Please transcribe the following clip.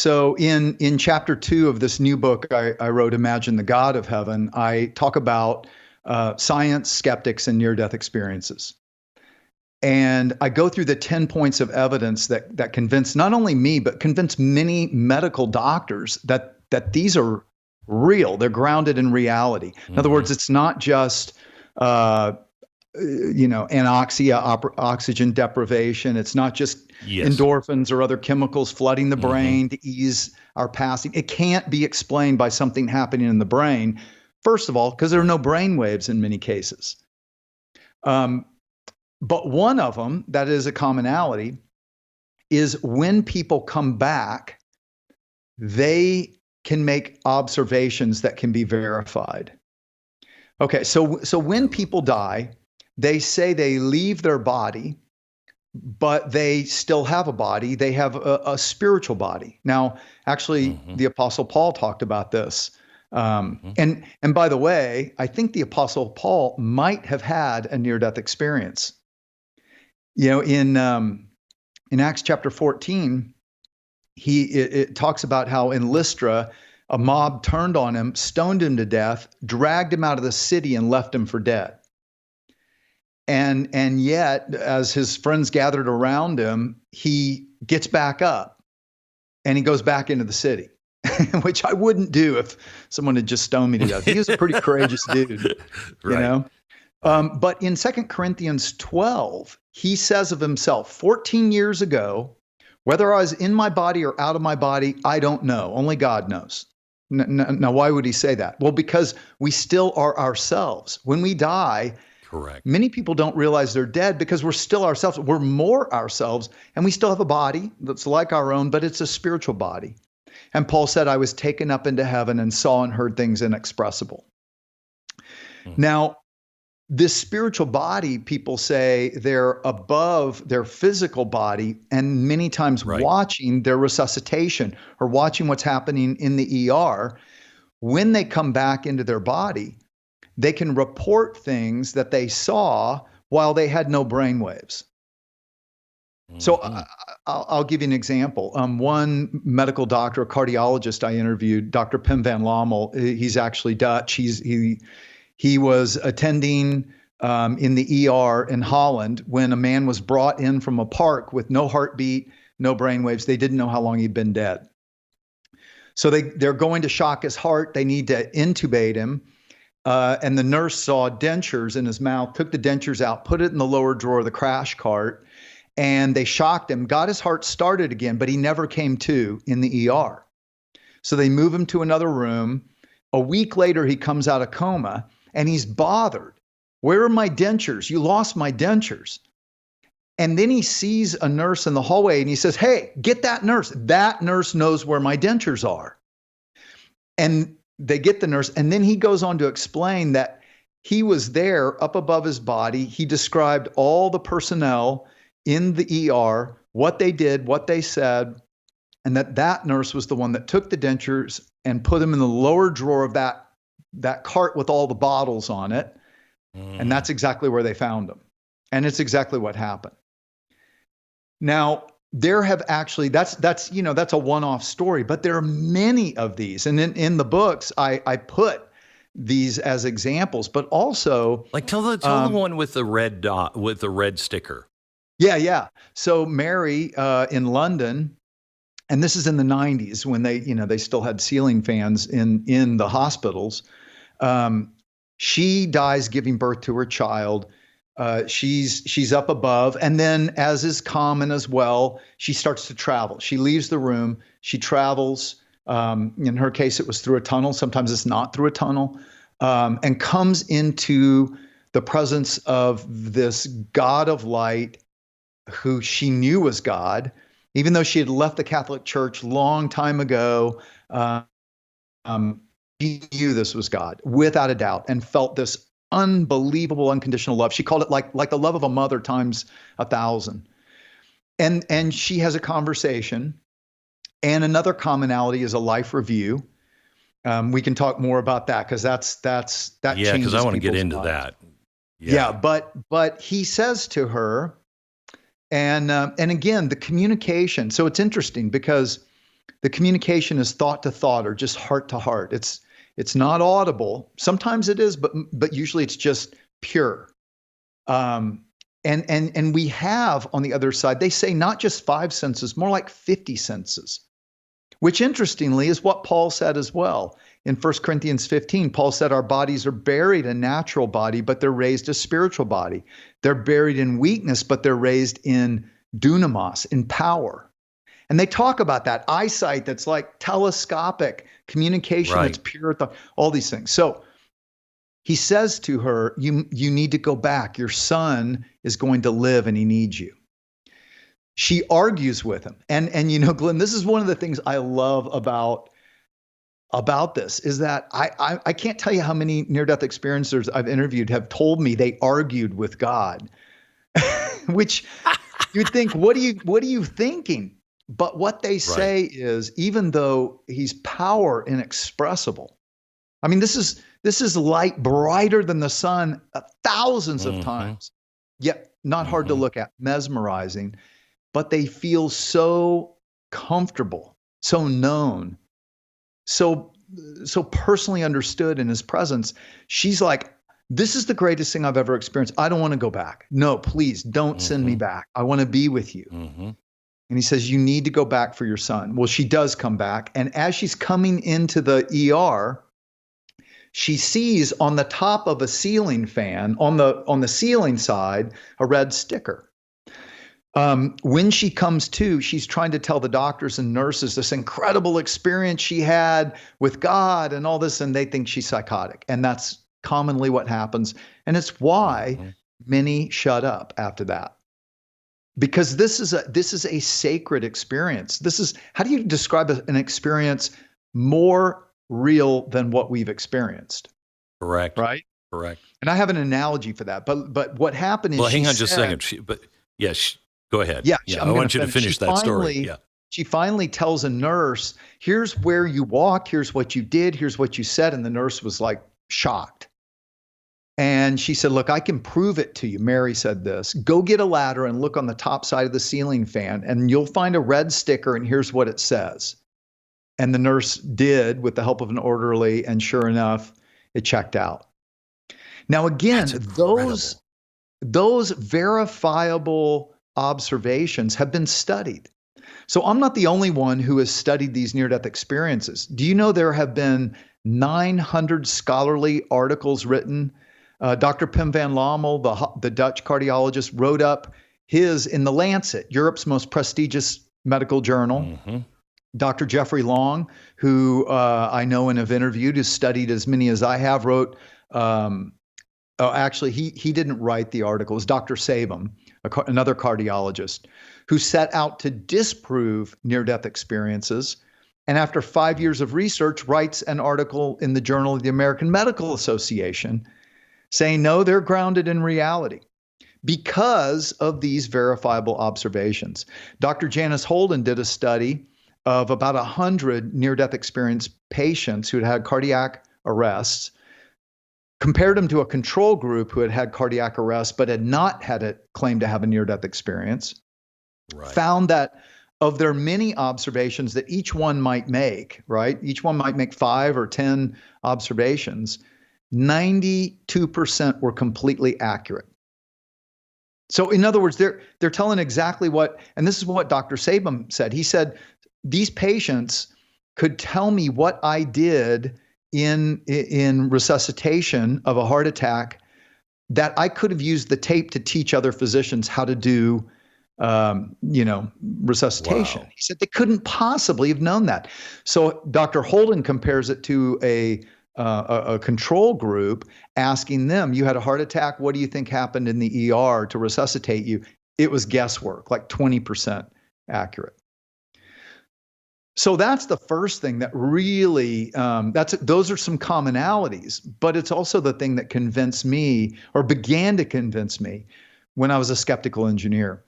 So in chapter 2 of this new book I wrote, Imagine the God of Heaven, I talk about science, skeptics, and near-death experiences. And I go through the 10 points of evidence that convince not only me, but convince many medical doctors that these are real. They're grounded in reality. In other words, it's not just anoxia, oxygen deprivation. It's not just endorphins or other chemicals flooding the brain to ease our passing. It can't be explained by something happening in the brain. First of all, because there are no brain waves in many cases. But one of them that is a commonality is when people come back, they can make observations that can be verified. Okay, so when people die, they say they leave their body, but they still have a body. They have a spiritual body. Now, actually, the Apostle Paul talked about this. And by the way, I think the Apostle Paul might have had a near-death experience. In Acts chapter 14, it talks about how in Lystra, a mob turned on him, stoned him to death, dragged him out of the city, and left him for dead. And yet, as his friends gathered around him, he gets back up and he goes back into the city, which I wouldn't do if someone had just stoned me to death. He was a pretty courageous dude, right. But in 2 Corinthians 12, he says of himself, 14 years ago, whether I was in my body or out of my body, I don't know. Only God knows. Now, why would he say that? Well, because we still are ourselves. When we die, correct. Many people don't realize they're dead because we're still ourselves. We're more ourselves, and we still have a body that's like our own, but it's a spiritual body. And Paul said, I was taken up into heaven and saw and heard things inexpressible. Now, this spiritual body, people say they're above their physical body and many times watching their resuscitation or watching what's happening in the ER. When they come back into their body, they can report things that they saw while they had no brain waves. So I'll give you an example. One medical doctor, a cardiologist I interviewed, Dr. Pim van Lommel, he's actually Dutch. He was attending in the ER in Holland when a man was brought in from a park with no heartbeat, no brain waves. They didn't know how long he'd been dead. So they're going to shock his heart. They need to intubate him. And the nurse saw dentures in his mouth, took the dentures out, put it in the lower drawer of the crash cart, and they shocked him, got his heart started again, but he never came to in the ER. So they move him to another room. A week later, he comes out of coma, and he's bothered. Where are my dentures? You lost my dentures. And then he sees a nurse in the hallway, and he says, hey, get that nurse. That nurse knows where my dentures are. And they get the nurse, and then he goes on to explain that he was there up above his body. He described all the personnel in the ER, what they did, what they said, and that nurse was the one that took the dentures and put them in the lower drawer of that cart with all the bottles on it. And that's exactly where they found them. And it's exactly what happened. Now, there have actually, that's a one-off story, but there are many of these. And in the books, I put these as examples, but also tell the one with the red dot, with the red sticker. Yeah. So Mary in London, and this is in the 90s when they still had ceiling fans in the hospitals. She dies giving birth to her child. She's up above, and then, as is common as well, she starts to travel. She leaves the room. She travels. In her case, it was through a tunnel. Sometimes it's not through a tunnel, and comes into the presence of this God of light, who she knew was God, even though she had left the Catholic Church long time ago. She knew this was God without a doubt, and felt this unbelievable unconditional love. She called it like the love of a mother times 1,000. And she has a conversation. And another commonality is a life review. We can talk more about that because that yeah, because I want to get into lives. that. Yeah, but he says to her, and again, the communication. So it's interesting because The communication is thought to thought or just heart to heart. It's not audible. Sometimes it is, but usually it's just pure. And we have on the other side, they say not just 5 senses, more like 50 senses, which interestingly is what Paul said as well. In 1 Corinthians 15, Paul said our bodies are buried in natural body, but they're raised a spiritual body. They're buried in weakness, but they're raised in dunamis, in power. And they talk about that eyesight that's like telescopic, communication Right. that's pure, all these things. So he says to her, you need to go back. Your son is going to live and he needs you. She argues with him. And Glenn, this is one of the things I love about this is that I can't tell you how many near-death experiencers I've interviewed have told me they argued with God, which you'd think, what are you thinking? But what they say is, even though he's power inexpressible, I mean, this is light brighter than the sun thousands of times, yet not hard to look at, mesmerizing, but they feel so comfortable, so known, so personally understood in his presence. She's like, this is the greatest thing I've ever experienced. I don't want to go back. No, please don't send me back. I want to be with you. And he says, you need to go back for your son. Well, she does come back. And as she's coming into the ER, she sees on the top of a ceiling fan, on the ceiling side, a red sticker. When she comes to, she's trying to tell the doctors and nurses this incredible experience she had with God and all this, and they think she's psychotic. And that's commonly what happens. And it's why many shut up after that. Because this is a sacred experience. How do you describe an experience more real than what we've experienced? Correct. Right? Correct. And I have an analogy for that. But what happened is, well, hang on just a second. Go ahead. Yeah, I want you to finish that story. Yeah. She finally tells a nurse, here's where you walk, here's what you did, here's what you said. And the nurse was like shocked. And she said, look, I can prove it to you. Mary said this. Go get a ladder and look on the top side of the ceiling fan, and you'll find a red sticker, and here's what it says. And the nurse did with the help of an orderly, and sure enough, it checked out. Now, again, those verifiable observations have been studied. So I'm not the only one who has studied these near-death experiences. Do you know there have been 900 scholarly articles written? Dr. Pim van Lommel, the Dutch cardiologist, wrote up his in the Lancet, Europe's most prestigious medical journal. Dr. Jeffrey Long, who I know and have interviewed, has studied as many as I have, wrote, actually, he didn't write the article. It was Dr. Sabum, another cardiologist, who set out to disprove near-death experiences. And after 5 years of research, writes an article in the Journal of the American Medical Association saying, no, they're grounded in reality because of these verifiable observations. Dr. Janice Holden did a study of about 100 near-death experience patients who had had cardiac arrests, compared them to a control group who had had cardiac arrest but had not had it claimed to have a near-death experience, found that of their many observations that each one might make, right? Each one might make 5 or 10 observations. 92% were completely accurate. So in other words, they're telling exactly what, and this is what Dr. Sabum said. He said, these patients could tell me what I did in resuscitation of a heart attack that I could have used the tape to teach other physicians how to do resuscitation. Wow. He said they couldn't possibly have known that. So Dr. Holden compares it to a control group, asking them, you had a heart attack, what do you think happened in the ER to resuscitate you? It was guesswork, like 20% accurate. So that's the first thing that really, those are some commonalities, but it's also the thing that convinced me, or began to convince me, when I was a skeptical engineer.